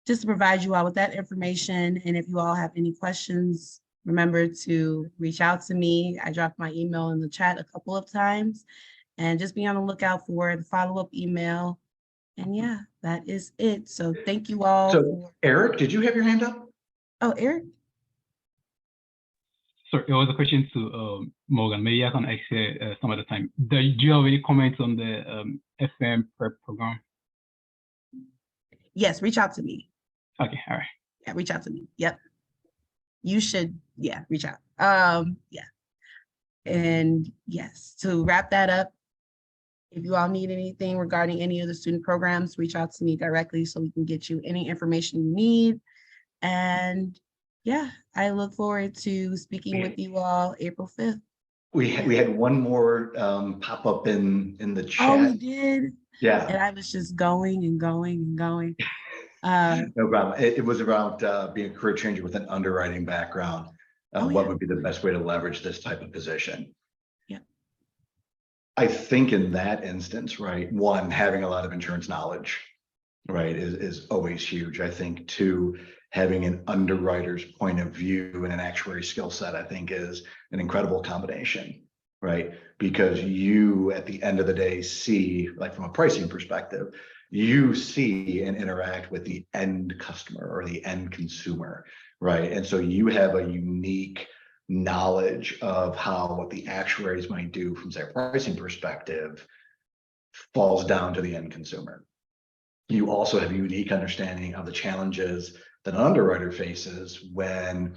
just to provide you all with that information, and if you all have any questions, remember to reach out to me. I dropped my email in the chat a couple of times, and just be on the lookout for the follow-up email. And yeah, that is it. So thank you all. So Eric, did you have your hand up? Oh, Eric? Sorry, it was a question to Morgan. Maybe I can ask some other time. Do you have any comments on the FM prep program? Yes, reach out to me. Okay, all right. Yeah, reach out to me. Yep. You should, yeah, reach out. Yeah. And yes, to wrap that up, if you all need anything regarding any of the student programs, reach out to me directly so we can get you any information you need. And yeah, I look forward to speaking with you all April 5th. We had one more pop up in the chat. Oh, we did? Yeah. And I was just going and going and going. No problem. It was around being a career changer with an underwriting background. What would be the best way to leverage this type of position? Yeah. I think in that instance, right, one, having a lot of insurance knowledge, right, is always huge. I think two, having an underwriter's point of view and an actuary skill set, I think is an incredible combination, right? Because you, at the end of the day, see, like from a pricing perspective, you see and interact with the end customer or the end consumer, right? And so you have a unique knowledge of how what the actuaries might do from, say, a pricing perspective falls down to the end consumer. You also have a unique understanding of the challenges that an underwriter faces when,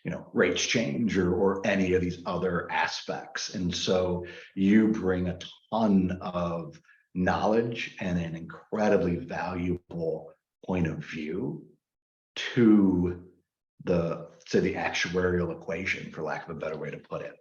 you know, rates change or any of these other aspects. And so you bring a ton of knowledge and an incredibly valuable point of view to the actuarial equation, for lack of a better way to put it.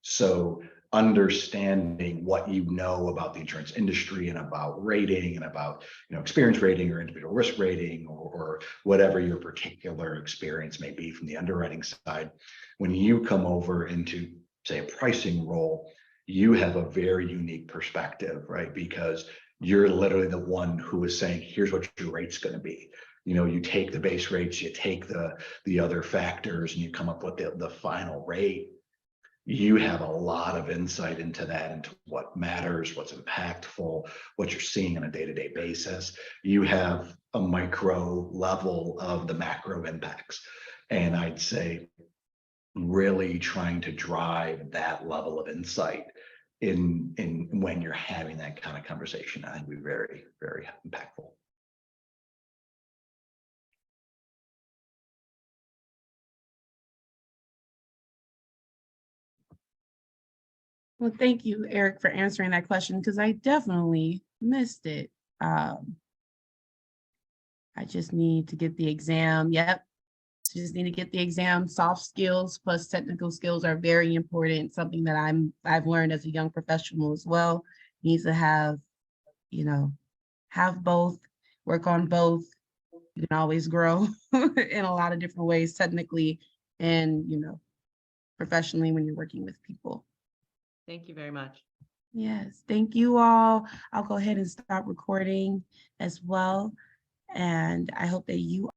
So understanding what you know about the insurance industry and about rating and about, you know, experience rating or individual risk rating or whatever your particular experience may be from the underwriting side. When you come over into, say, a pricing role, you have a very unique perspective, right? Because you're literally the one who is saying, here's what your rate's going to be. You know, you take the base rates, you take the other factors, and you come up with the final rate. You have a lot of insight into that, into what matters, what's impactful, what you're seeing on a day-to-day basis. You have a micro level of the macro impacts. And I'd say really trying to drive that level of insight in when you're having that kind of conversation, I think would be very, very impactful. Well, thank you, Eric, for answering that question, because I definitely missed it. I just need to get the exam. Yep. Just need to get the exam. Soft skills plus technical skills are very important. Something that I've learned as a young professional as well. Needs to have, you know, have both, work on both. You can always grow in a lot of different ways, technically and, you know, professionally when you're working with people. Thank you very much. Yes, thank you all. I'll go ahead and stop recording as well. And I hope that you